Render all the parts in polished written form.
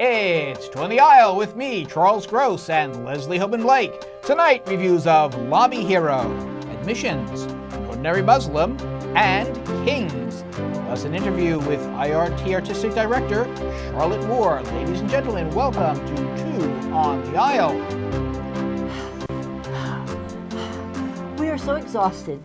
It's Two on the Aisle with me, Charles Gross, and Leslie Hoban Blake. Tonight, reviews of Lobby Hero, Admissions, Ordinary Muslim, and Kings. Plus an interview with IRT Artistic Director Charlotte Moore. Ladies and gentlemen, welcome to Two on the Aisle. We are so exhausted.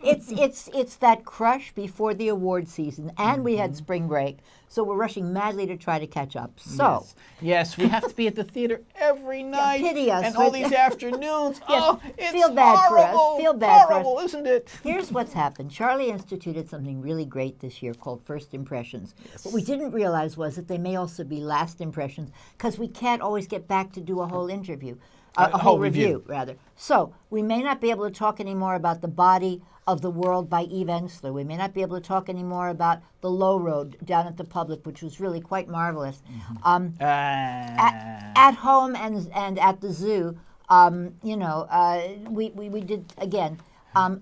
It's that crush before the award season, and we had spring break, so we're rushing madly to try to catch up. So yes, we have to be at the theater every night, pity us, and all these afternoons. Yes, Oh, it's feel bad horrible. for us. Feel bad horrible, for us. Isn't it? Here's what's happened. Charlie instituted something really great this year called First Impressions. Yes. What we didn't realize was that they may also be last impressions, because we can't always get back to do a whole interview. A whole review, rather. So we may not be able to talk anymore about The Body of the World by Eve Ensler. We may not be able to talk anymore about The Low Road down at the Public, which was really quite marvelous. At home and at the zoo, we did, again,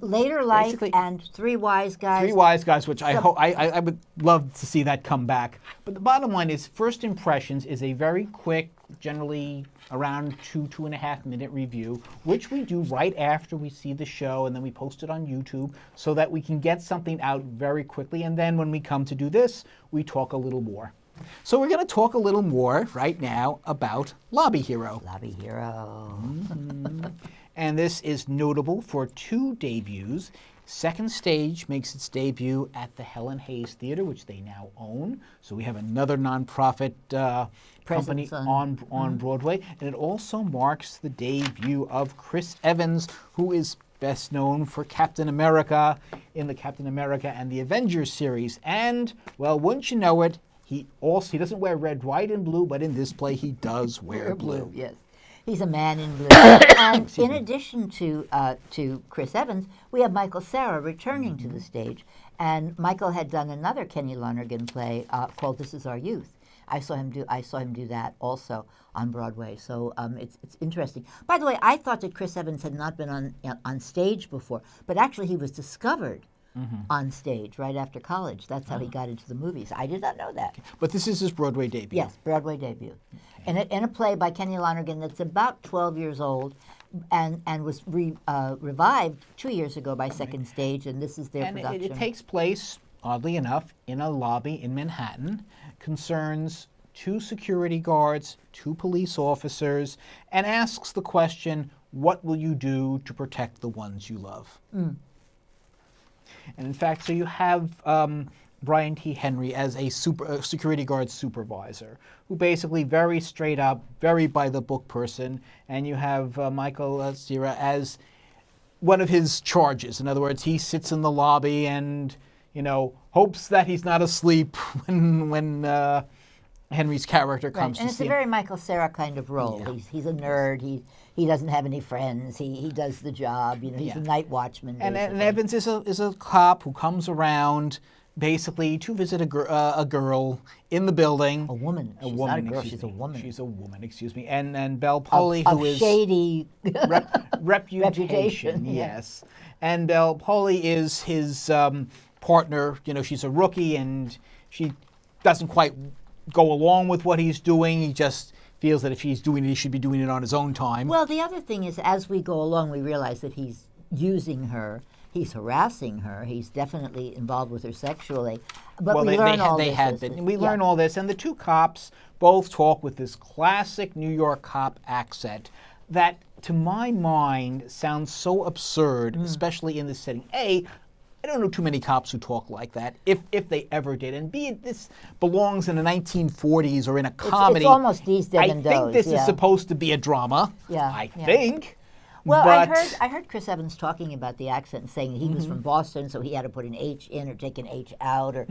Later Life Basically, and Three Wise Guys. Three Wise Guys, which I would love to see that come back. But the bottom line is, First Impressions is a very quick, generally around 2.5 minute review, which we do right after we see the show, and then we post it on YouTube so that we can get something out very quickly. And then when we come to do this, we talk a little more. So we're going to talk a little more right now about Lobby Hero. Lobby Hero. And this is notable for two debuts. Second Stage makes its debut at the Helen Hayes Theater, which they now own. So we have another nonprofit company on Broadway. And it also marks the debut of Chris Evans, who is best known for Captain America in the Captain America and the Avengers series. And, well, wouldn't you know it, he doesn't wear red, white, and blue, but in this play he does wear blue. Yes. He's a man in blue. And in addition to Chris Evans, we have Michael Cera returning to the stage. And Michael had done another Kenny Lonergan play called This Is Our Youth. I saw him do that also on Broadway. So it's interesting. By the way, I thought that Chris Evans had not been on stage before, but actually he was discovered on stage right after college. That's how he got into the movies. I did not know that. But this is his Broadway debut. Yes, Broadway debut. Okay. In a play by Kenny Lonergan that's about 12 years old and was revived 2 years ago by Second Stage, and this is their production. It takes place, oddly enough, in a lobby in Manhattan, concerns two security guards, two police officers, and asks the question, what will you do to protect the ones you love? And in fact, so you have Brian T. Henry as a security guard supervisor, who basically very straight up, very by the book person, and you have Michael Cera as one of his charges. In other words, he sits in the lobby and hopes that he's not asleep when Henry's character comes to see him. And it's a very Michael Cera kind of role. Yeah. He's a nerd. He doesn't have any friends. He does the job. He's a night watchman. And Evans is a cop who comes around basically to visit a girl in the building. A woman. She's not a girl. She's a woman. She's a woman. Excuse me. And Belle Polly, who is shady reputation. Yes. And Belle Polly is his partner. She's a rookie, and she doesn't quite go along with what he's doing. He just feels that if he's doing it, he should be doing it on his own time. Well, the other thing is, as we go along, we realize that he's using her. He's harassing her. He's definitely involved with her sexually. But we learn all this. We learn all this, and the two cops both talk with this classic New York cop accent that, to my mind, sounds so absurd, especially in this setting. A, I don't know too many cops who talk like that, if they ever did. And B, this belongs in the 1940s or in a comedy. It's almost D's, Deb, and Doe's. I think this is supposed to be a drama. Yeah. I think. Well, I heard Chris Evans talking about the accent and saying he was from Boston, so he had to put an H in or take an H out, or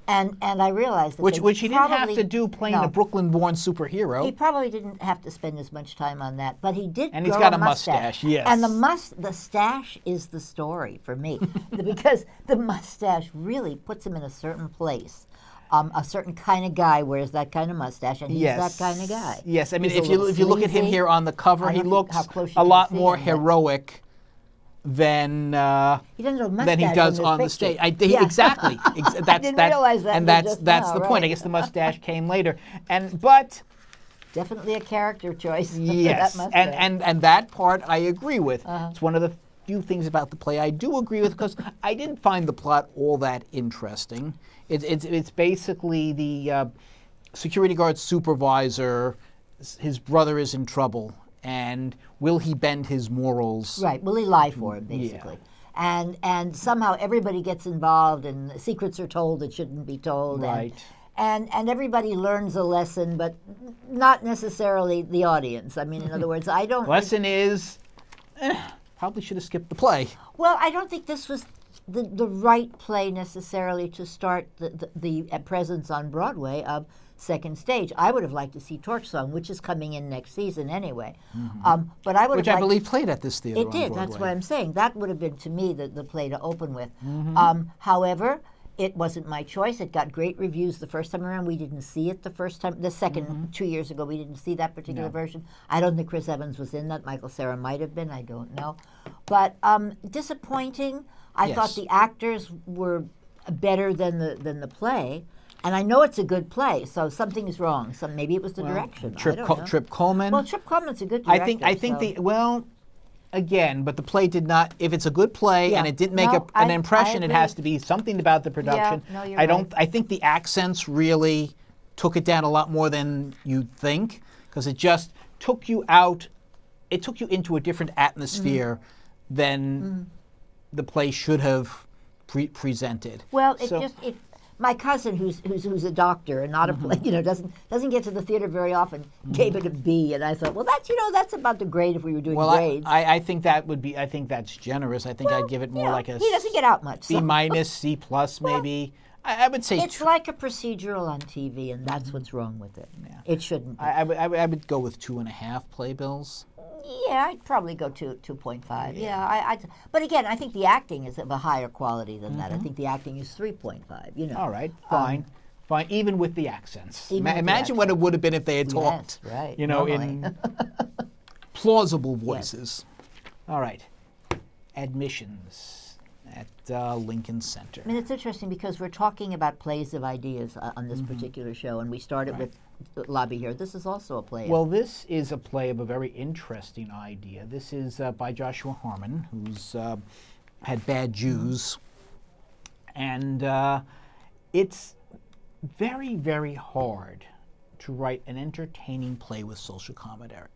and I realized that which he didn't have to do playing a Brooklyn-born superhero. He probably didn't have to spend as much time on that, but he did. And he's got a mustache. Yes. And the stash is the story for me because the mustache really puts him in a certain place. A certain kind of guy wears that kind of mustache, and he's that kind of guy. Yes, I mean, if you look at him here on the cover, he looks a lot more heroic than He doesn't have a than mustache he does in this on the picture. stage. Yeah. Exactly. That's didn't realize that and until that's just that's now, the point. I right. guess the mustache came later, but Definitely a character choice. yes, that mustache. and that part I agree with. Uh-huh. It's one of the few things about the play I do agree with, because I didn't find the plot all that interesting. It's basically the security guard supervisor. His brother is in trouble, and will he bend his morals? Right. Will he lie for him, basically? And somehow everybody gets involved, and secrets are told that shouldn't be told. Right. And everybody learns a lesson, but not necessarily the audience. I mean, in other words, I don't. Lesson is, probably should have skipped the play. Well, I don't think this was the right play necessarily to start the presence on Broadway of second stage. I would have liked to see Torch Song, which is coming in next season anyway. But I would Which have I liked, believe played at this theater. it on did. Broadway. That's what I'm saying. That would have been to me the play to open with. However, it wasn't my choice. It got great reviews the first time around. We didn't see it the first time. The second 2 years ago, we didn't see that particular version. I don't think Chris Evans was in that. Michael Cera might have been. I don't know. But disappointing. I thought the actors were better than the play. And I know it's a good play, so something is wrong. Maybe it was the direction. I don't know. Trip Coleman. Well, Trip Coleman's a good director. I think so. Again, but the play did not. If it's a good play and it didn't make No, an I impression, it agree. has to be something about the production. no, you're I don't. right. I think the accents really took it down a lot more than you'd think, because it just took you out. It took you into a different atmosphere than the play should have presented. Well, So- my cousin, who's a doctor and not a doesn't get to the theater very often, gave it a B, and I thought, well, that's about the grade if we were doing Well, grades. I think that would be. I think that's generous. I think Well, I'd give it more like a he doesn't get out much. C So. minus, C plus, maybe. I would say It's like a procedural on TV, and that's what's wrong with it. Yeah. It shouldn't be. I would go with 2.5 playbills. Yeah, I'd probably go to 2.5. Yeah, but again, I think the acting is of a higher quality than that. I think the acting is 3.5. All right, fine, fine. Even with the accents. Even with the Imagine what it accents. would have been if they had talked. Yes, right. In normally. plausible voices. All right, admissions at Lincoln Center. I mean, it's interesting because we're talking about plays of ideas on this particular show, and we started with Lobby here. This is also a play. Well, this is a play of a very interesting idea. This is by Joshua Harmon, who's had Bad Jews. And it's very, very hard to write an entertaining play with social commentary.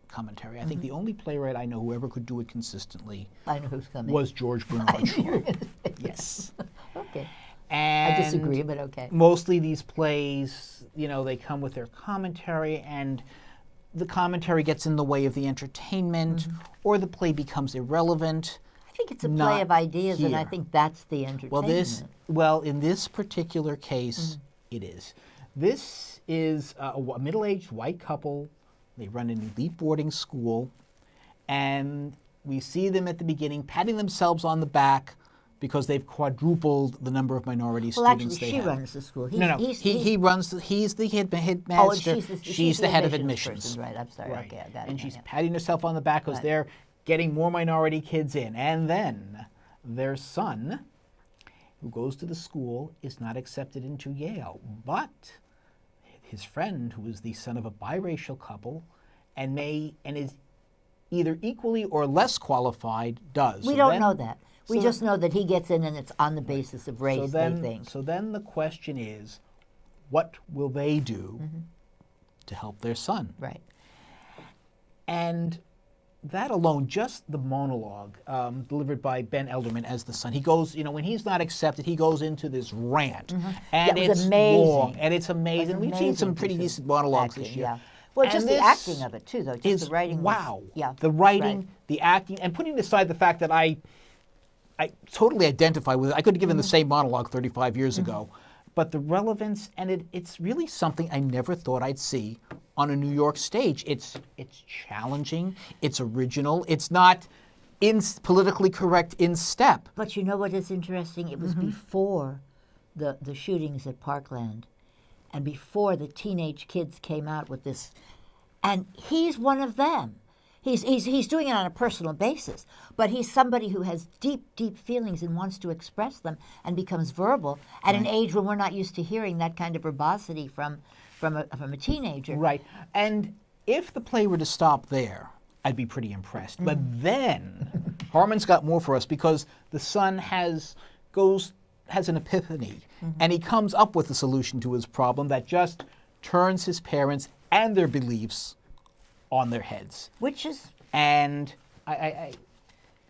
I think the only playwright I know who ever could do it consistently I know who's coming. was George Bernard Shaw. Yes. Okay. And I disagree, but okay. Mostly these plays, they come with their commentary, and the commentary gets in the way of the entertainment, or the play becomes irrelevant. I think it's a play Not of ideas, and I here. think that's the entertainment. Well, in this particular case, it is. This is a middle-aged white couple. They run an elite boarding school, and we see them at the beginning patting themselves on the back because they've quadrupled the number of minority Well, students actually, they she have. runs the school. He runs. He's the headmaster. Oh, and she's the head of admissions admissions. person, right? I'm sorry. Right. Okay, I got it. And now, she's yeah. patting herself on the back because Right. they're getting more minority kids in. And then their son, who goes to the school, is not accepted into Yale. But his friend, who is the son of a biracial couple, and is either equally or less qualified, does. We So don't then- know that. We so just know that he gets in, and it's on the basis of race. So then, they think. so then the question is, what will they do to help their son? Right. And that alone, just the monologue delivered by Ben Elderman as the son, he goes, when he's not accepted, he goes into this rant, and It was it's amazing. long, and it's amazing. We've seen some amazing pretty piece of decent monologues this acting, year. yeah. Well, And just the this acting of it too, though. Just is the writing. wow. Yeah. The writing, right. the acting, and putting aside the fact that I totally identify with it. I could have given the same monologue 35 years ago. But the relevance, and it's really something I never thought I'd see on a New York stage. It's challenging, it's original, it's not politically correct in step. But you know what is interesting? It was before the shootings at Parkland, and before the teenage kids came out with this, and he's one of them. He's doing it on a personal basis, but he's somebody who has deep feelings and wants to express them and becomes verbal at an age when we're not used to hearing that kind of verbosity from a teenager. Right. And if the play were to stop there, I'd be pretty impressed. But then Harmon's got more for us, because the son has an epiphany, and he comes up with a solution to his problem that just turns his parents and their beliefs on their heads. Which is, And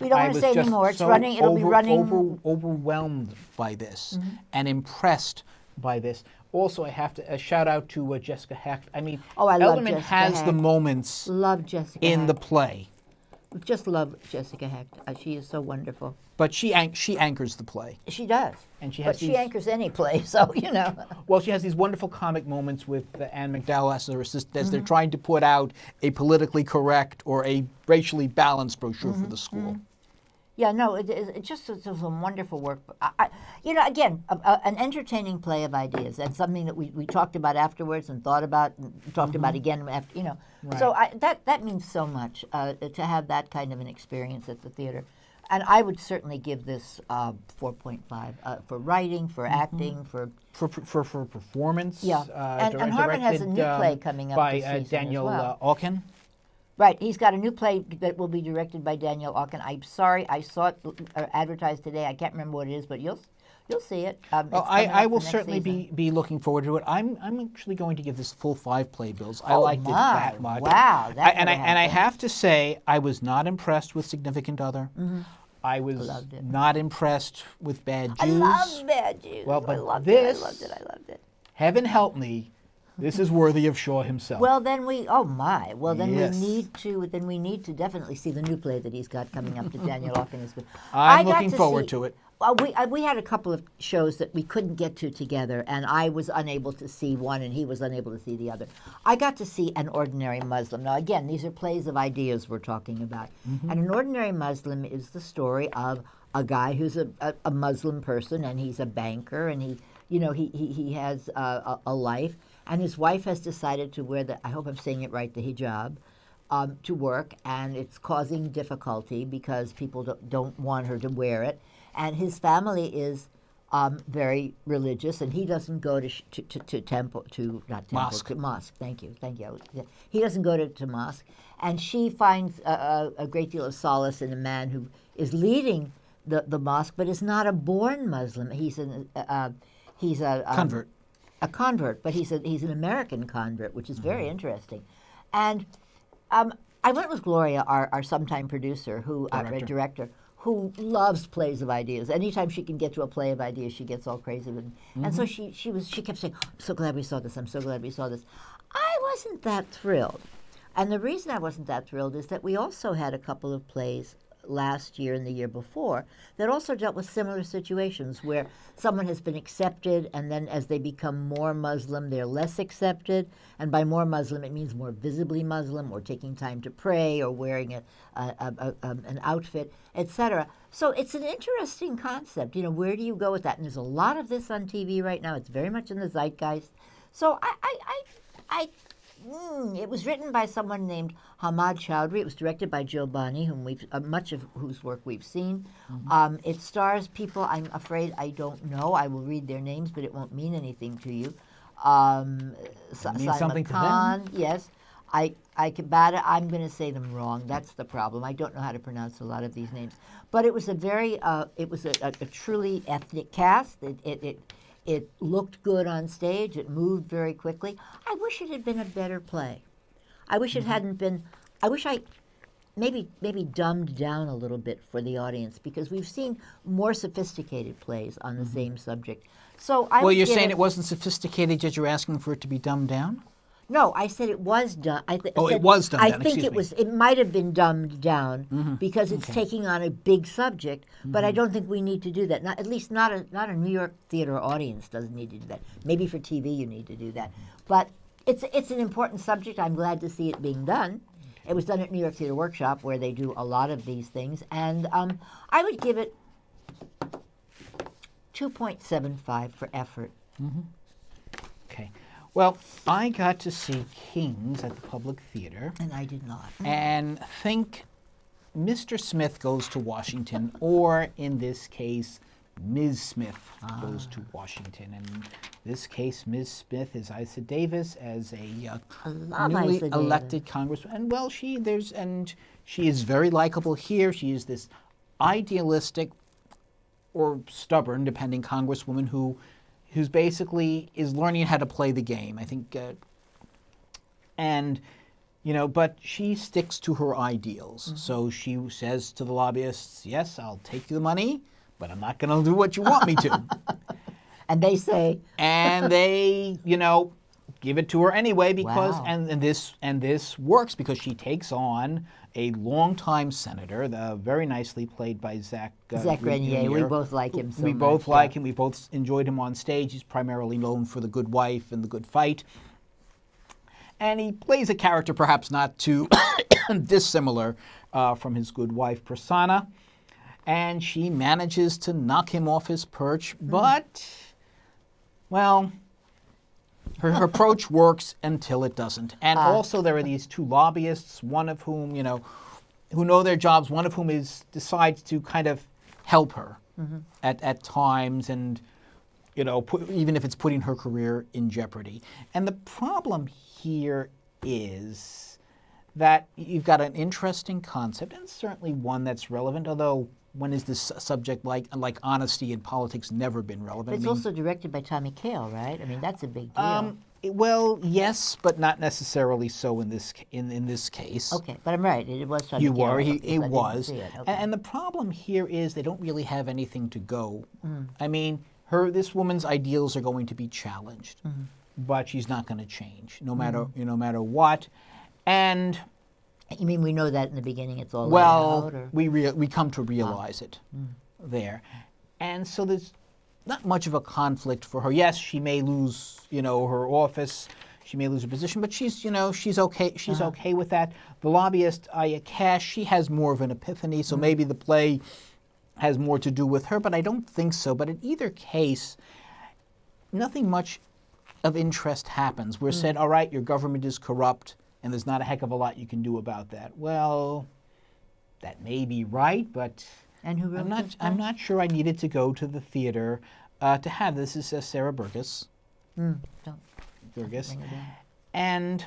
we don't want to say anymore. It's running. It'll be running. Overwhelmed by this and impressed by this. Also, I have to shout out to Jessica Hecht. I mean, I love Elderman Jessica has Hecht. the moments Love Jessica in Hecht. the play, Just love Jessica Hecht. She is so wonderful. but she anchors the play. She does. And she has But she these- anchors any play, so you know. Well, she has these wonderful comic moments with Anne McDowell as her assistant, as they're trying to put out a politically correct or a racially balanced brochure for the school. Yeah, no, it's just some wonderful work. Again, an entertaining play of ideas. That's something that we talked about afterwards and thought about and talked about again after, Right. So that means so much to have that kind of an experience at the theater. And I would certainly give this 4.5 for writing, for acting, for performance. Yeah. And Harmon has a new play coming up by this season as Daniel well. Auken. Right, he's got a new play that will be directed by Daniel Auken. I'm sorry, I saw it advertised today. I can't remember what it is, but you'll see it. It's coming I up will for next certainly season. be looking forward to it. I'm actually going to give this full 5 playbills. I liked it that much. Wow, that and never I happened. have to say, I was not impressed with Significant Other. I was Loved it. not impressed with Bad Jews. I love Bad Jews. Well, I but loved this- it. I loved it. I loved it. Heaven help me, this is worthy of Shaw himself. Well, then we. Oh my. Well, then Yes. we need to. Then we need to definitely see the new play that he's got coming up. That Daniel Auken is. I'm looking forward to it. We had a couple of shows that we couldn't get to together, and I was unable to see one, and he was unable to see the other. I got to see An Ordinary Muslim. Now, again, these are plays of ideas we're talking about. And An Ordinary Muslim is the story of a guy who's a Muslim person, and he's a banker, and he has a life, and his wife has decided to wear I hope I'm saying it right, the hijab. To work, and it's causing difficulty because people don't want her to wear it. And his family is very religious, and he doesn't go to temple, not temple, Mosque. to mosque. Thank you. He doesn't go to mosque, and she finds a great deal of solace in a man who is leading the mosque, but is not a born Muslim. He's a Convert. A convert, but he's an American convert, which is very interesting. And I went with Gloria, our sometime producer, director, who loves plays of ideas. Anytime she can get to a play of ideas, she gets all crazy with it. And so she kept saying, "I'm so glad we saw this. I'm so glad we saw this." I wasn't that thrilled, and the reason I wasn't that thrilled is that we also had a couple of plays last year and the year before that also dealt with similar situations where someone has been accepted, and then as they become more Muslim, they're less accepted. And by more Muslim, it means more visibly Muslim, or taking time to pray, or wearing an outfit, etc. So it's an interesting concept. Where do you go with that? And there's a lot of this on TV right now. It's very much in the zeitgeist. So it was written by someone named Hamad Chowdhury. It was directed by Jill Bonney, whom much of whose work we've seen. It stars people I'm afraid I don't know. I will read their names, but it won't mean anything to you. means something to them. Khan, yes. Kabata, I'm going to say them wrong. That's the problem. I don't know how to pronounce a lot of these names. But it was a truly ethnic cast. It looked good on stage. It moved very quickly. I wish it had been a better play. I wish it hadn't been. I wish I maybe dumbed down a little bit for the audience, because we've seen more sophisticated plays on the same subject. So Well, you're saying it wasn't sophisticated, yet you're asking for it to be dumbed down? No, I said it was done. It was dumbed down. I think excuse it me. was. It might have been dumbed down because it's taking on a big subject. But I don't think we need to do that. Not at least not a New York theater audience doesn't need to do that. Maybe for TV you need to do that. But it's an important subject. I'm glad to see it being done. It was done at New York Theater Workshop, where they do a lot of these things, and I would give it 2.75 for effort. Okay. Well, I got to see Kings at the Public Theater, And I did not. and think Mr. Smith Goes to Washington, or in this case, Ms. Smith Goes to Washington. And in this case, Ms. Smith is Isa Davis as a love newly Isa elected congresswoman. And well, she is very likable here. She is this idealistic or stubborn, depending, congresswoman who's basically is learning how to play the game. I think, and you know, but she sticks to her ideals. So she says to the lobbyists, "Yes, I'll take the money, but I'm not going to do what you want me to." And they say, And they, you know, give it to her anyway because, Wow. and this works because she takes on a longtime senator, very nicely played by Zach Grenier. We both like him so We much. both like him. We both enjoyed him on stage. He's primarily known for The Good Wife and The Good Fight. And he plays a character perhaps not too dissimilar from his Good Wife persona. And she manages to knock him off his perch, but, well, her approach works until it doesn't. And also there are these two lobbyists, one of whom, you know, who know their jobs, one of whom decides to kind of help her at times, and, you know, even if it's putting her career in jeopardy. And the problem here is that you've got an interesting concept, and certainly one that's relevant, although when is this subject like honesty in politics never been relevant? But it's also directed by Tommy Kail, right? I mean, that's a big deal. Well, yes, but not necessarily so in this case. Okay, but I'm right. It was Tommy You Kail. were. I He didn't was. see it. Okay. And the problem here is they don't really have anything to go. I mean, this woman's ideals are going to be challenged, but she's not going to change, no matter what. And You mean we know that in the beginning it's all laid out? Or? we come to realize it there. And so there's not much of a conflict for her. Yes, she may lose, you know, her office, she may lose her position, but she's okay. She's okay with that. The lobbyist, Aya Cash, she has more of an epiphany, so maybe the play has more to do with her, but I don't think so. But in either case, nothing much of interest happens. We're said, all right, your government is corrupt, and there's not a heck of a lot you can do about that. Well, that may be right, but And who wrote this play? I'm not sure I needed to go to the theater to have this. This is Sarah Burgess. Burgess. ring a bell. And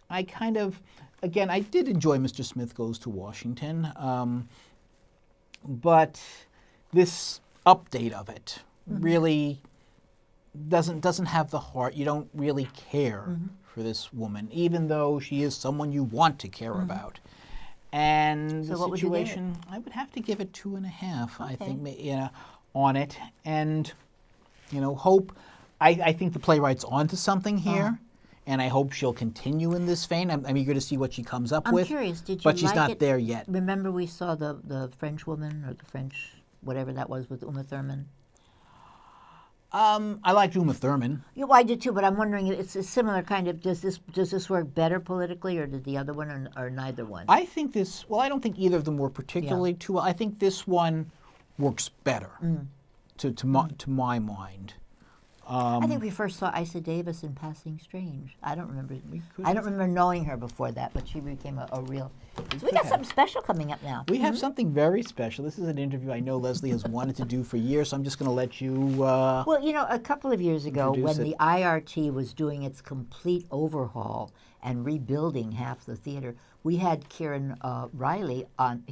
I kind of, again, I did enjoy Mr. Smith Goes to Washington, but this update of it really doesn't have the heart. You don't really care for this woman, even though she is someone you want to care about. And So the what would you give it? situation, I would have to give it 2.5. I Okay. think, you know, on it, and you know, hope. I think the playwright's onto something here, and I hope she'll continue in this vein. I'm eager to see what she comes up I'm with. curious, did you but she's like not it? there yet. Remember we saw the French woman, or the French, whatever that was, with Uma Thurman? I liked Uma Thurman. Yeah, well, I did too, but I'm wondering, it's a similar kind of, does this work better politically, or did the other one, or neither one? I think this. Well, I don't think either of them were particularly too well. I think this one works better, to my mind. I think we first saw Isa Davis in Passing Strange. I don't remember. I don't remember knowing her before that, but she became a real. We got something special coming up now. We have something very special. This is an interview I know Leslie has wanted to do for years, so I'm just going to let you. Well, you know, a couple of years ago, when Introduce the IRT was doing its complete overhaul and rebuilding half the theater, we had Kieran O'Reilly on,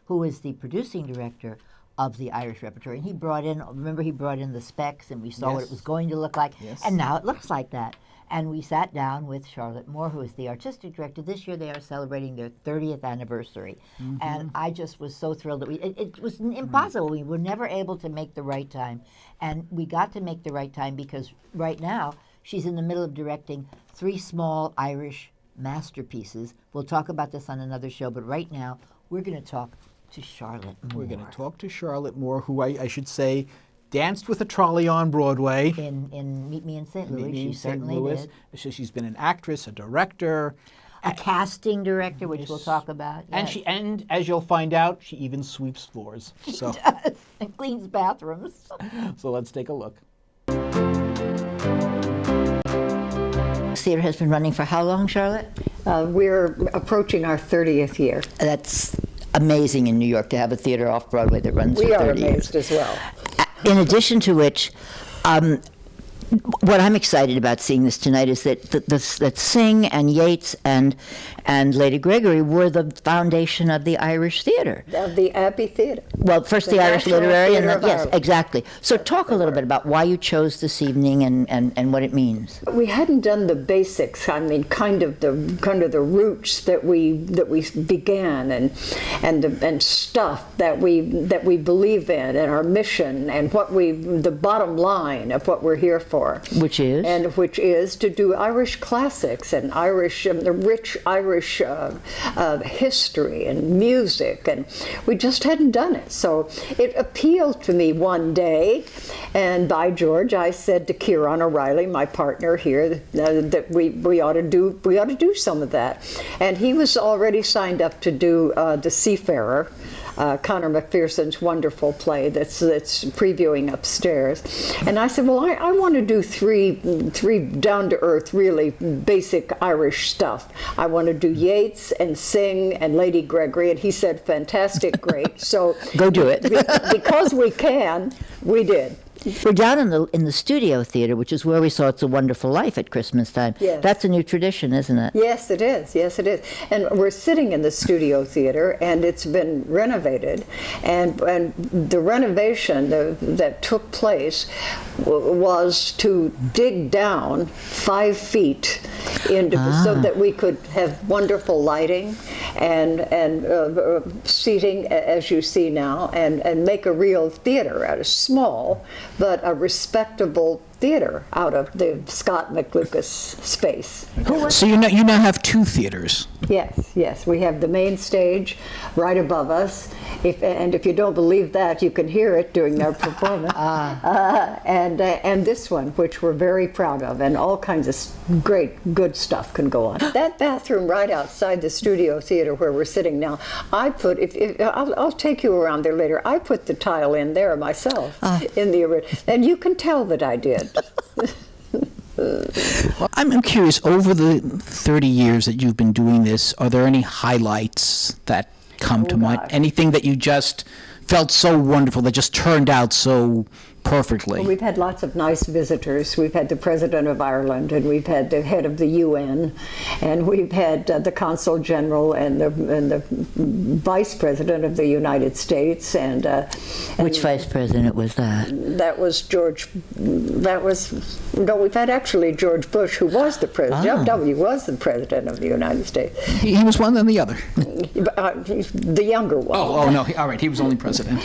who is the producing director of the Irish repertory. And he brought in, remember, he brought in the specs, and we saw what Yes. it was going to look like. Yes. And now it looks like that. And we sat down with Charlotte Moore, who is the artistic director. This year they are celebrating their 30th anniversary. And I just was so thrilled that it was impossible. We were never able to make the right time. And we got to make the right time because right now she's in the middle of directing 3 small Irish masterpieces. We'll talk about this on another show, but right now we're going to talk to Charlotte Moore. We're going to talk to Charlotte Moore, who I should say danced with a trolley on Broadway. In Meet Me in St. Louis, Meet Me she in St. certainly Louis. did. So she's been an actress, a director, A casting director, which we'll talk about. and yes. and as you'll find out, she even sweeps floors. So and cleans bathrooms. so let's take a look. Theater has been running for how long, Charlotte? We're approaching our 30th year. That's amazing in New York to have a theater off Broadway that runs We for are 30 years. amazed as well. In addition to which, what I'm excited about seeing this tonight is that Synge and Yeats and Lady Gregory were the foundation of the Irish theater. Of the Abbey Theatre. Well, first the Irish National Literary, and Theatre then, of yes, Ireland. exactly. So talk a little bit about why you chose this evening and what it means. We hadn't done the basics. I mean, kind of the roots that we began and stuff that we believe in and our mission and the bottom line of what we're here for. Which is? And which is to do Irish classics and Irish, the rich Irish history and music, and we just hadn't done it. So it appealed to me one day, and by George, I said to Kieran O'Reilly, my partner here, that we ought to do some of that. And he was already signed up to do The Seafarer. Conor McPherson's wonderful play that's previewing upstairs, and I said, well, I want to do three down to earth, really basic Irish stuff. I want to do Yeats and Synge and Lady Gregory, and he said, fantastic, great. So Go do it. Because we can, we did. We're down in the studio theater, which is where we saw It's a Wonderful Life at Christmas time. Yes. That's a new tradition, isn't it? Yes, it is. Yes, it is. And we're sitting in the studio theater, and it's been renovated. And the renovation that took place was to dig down 5 feet into so that we could have wonderful lighting and seating, as you see now, and make a real theater out of small but a respectable theater out of the Scott McLucas space. So you now have 2 theaters. Yes, we have the main stage right above us. If you don't believe that, you can hear it during their performance. And this one, which we're very proud of, and all kinds of great, good stuff can go on. That bathroom right outside the studio theater where we're sitting now, I put, I'll take you around there later, I put the tile in there myself, in the, and you can tell that I did. Well, I'm curious, over the 30 years that you've been doing this, are there any highlights that come to mind? gosh. Anything that you just felt so wonderful, that just turned out so perfectly? Well, we've had lots of nice visitors. We've had the President of Ireland, and we've had the head of the UN, and we've had the Consul General and the Vice President of the United States. And Which vice president was that? that was George. No, we've had actually George Bush, who was the president. George W. was the President of the United States. He was one than the other. The younger one. Oh, no, all right, he was only president.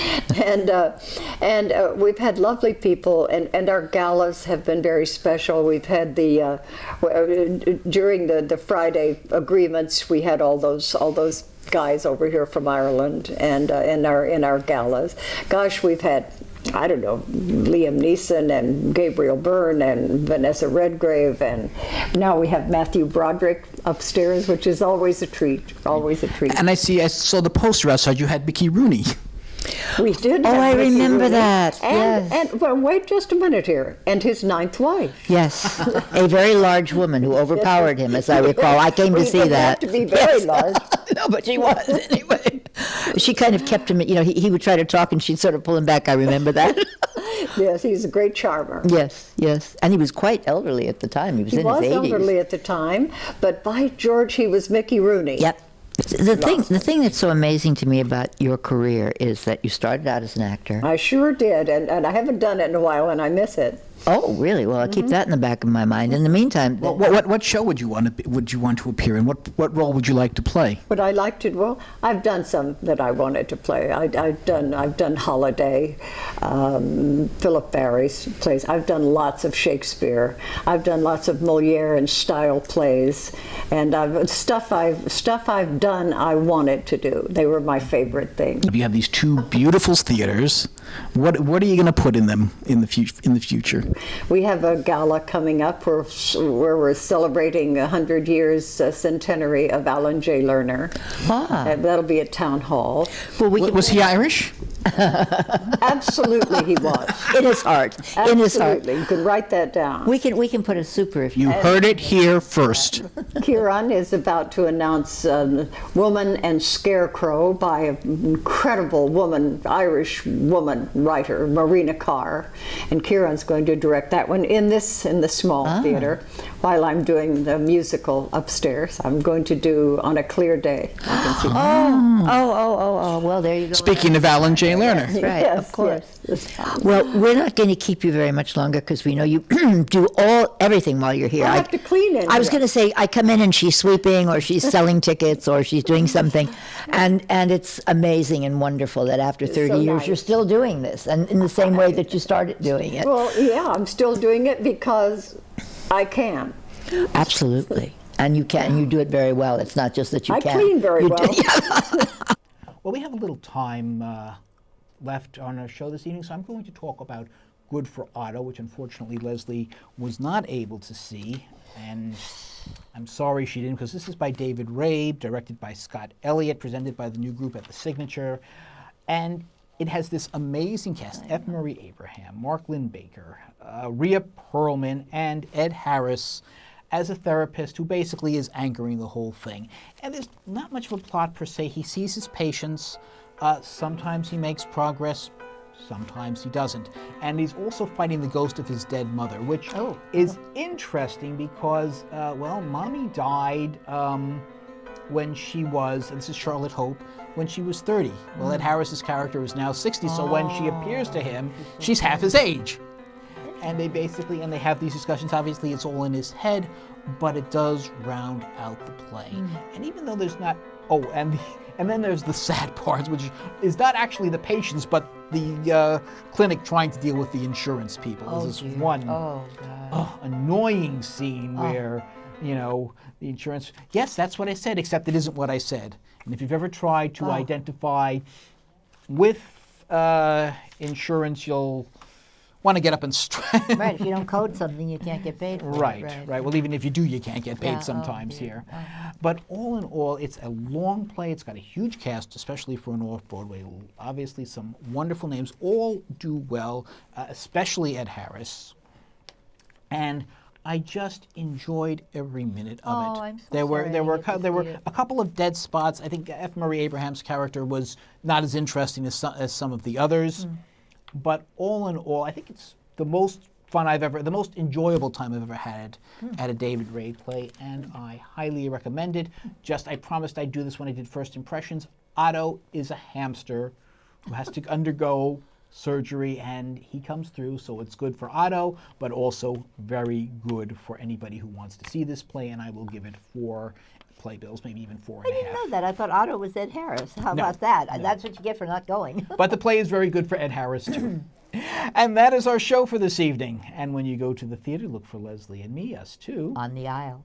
And we've had lovely people, and our galas have been very special. We've had during the Friday agreements, we had all those guys over here from Ireland, and in our galas. Gosh, we've had, I don't know, Liam Neeson and Gabriel Byrne and Vanessa Redgrave, and now we have Matthew Broderick upstairs, which is always a treat, always a treat. And I saw the poster outside, you had Mickey Rooney. We did. Oh, have I Mickey remember Rooney. that, And, yes. and well, wait just a minute here. And his 9th wife. Yes, a very large woman who overpowered him, as I recall. I came to Well, see he didn't that. have to be very Yes. large. No, but she was anyway. She kind of kept him. He would try to talk, and she'd sort of pull him back. I remember that. Yes, he's a great charmer. Yes, and he was quite elderly at the time. He was He in was his 80s. elderly at the time, but by George, he was Mickey Rooney. Yep. The thing that's so amazing to me about your career is that you started out as an actor. I sure did, and I haven't done it in a while, and I miss it. Oh, really? Well, I'll keep that in the back of my mind. In the meantime, What show would you want to appear in? What role would you like to play? But I liked it. Well, I've done some that I wanted to play. I've done Holiday, Philip Barry's plays. I've done lots of Shakespeare. I've done lots of Moliere and style plays, and stuff I've done. I wanted to do. They were my favorite thing. You have these 2 beautiful theaters. What are you going to put in them in the future? We have a gala coming up where we're celebrating 100 years centenary of Alan J. Lerner. Ah. And that'll be at Town Hall. well, Was he Irish? Absolutely, he was. In his heart. In his heart. Absolutely, you can write that down. We can put a super if You heard it here first. Kieran is about to announce Woman and Scarecrow by an incredible woman, Irish woman writer, Marina Carr. And Kieran's going to direct that one in the small theater while I'm doing the musical upstairs. I'm going to do On a Clear Day. You can see Oh, well, there you go. Speaking of Alan J. Lerner. Right, Yes, of course. yes. Well, we're not going to keep you very much longer because we know you do everything while you're here. I have to clean it. I was going to say, I come in and she's sweeping or she's selling tickets or she's doing something. And it's amazing and wonderful that after 30 so years nice. you're still doing this and in the same way that you started doing it. Well, yeah, I'm still doing it because I can. Absolutely. And you can, you do it very well. It's not just that you I can. clean very You well. Well, we have a little time left on our show this evening, so I'm going to talk about Good for Otto, which unfortunately Leslie was not able to see. And I'm sorry she didn't, because this is by David Rabe, directed by Scott Elliott, presented by the new group at the Signature. And it has this amazing cast: F. Murray Abraham, Mark Lynn Baker, Rhea Perlman, and Ed Harris as a therapist who basically is anchoring the whole thing. And there's not much of a plot per se. He sees his patients. Sometimes he makes progress, sometimes he doesn't. And he's also fighting the ghost of his dead mother, which is interesting because, well, Mommy died when she was, and this is Charlotte Hope, when she was 30. Well, Ed Harris's character is now 60, so when she appears to him, she's half his age. And they basically, and they have these discussions. Obviously, it's all in his head, but it does round out the play. And even though there's not, and then there's the sad part, which is not actually the patients, but the clinic trying to deal with the insurance people. There's this one annoying scene where, the insurance, yes, that's what I said, except it isn't what I said. And if you've ever tried to identify with insurance, you'll want to get up and Right, if you don't code something, you can't get paid for it. Right. Well, even if you do, you can't get paid sometimes here. But all in all, it's a long play. It's got a huge cast, especially for an off-Broadway. Obviously, some wonderful names. All do well, especially Ed Harris. And I just enjoyed every minute of it. I'm so there were sorry there were see it. a couple of dead spots. I think F. Murray Abraham's character was not as interesting as some of the others. But all in all, I think it's the most the most enjoyable time I've ever had at a David Rabe play, and I highly recommend it. I promised I'd do this when I did First Impressions. Otto is a hamster who has to undergo surgery, and he comes through, so it's good for Otto, but also very good for anybody who wants to see this play, and I will give it 4 playbills, maybe even 4.5. I didn't know that. I thought Otto was Ed Harris. How about that? That's what you get for not going. But the play is very good for Ed Harris, too. And that is our show for this evening. And when you go to the theater, look for Leslie and me, us too. On the aisle.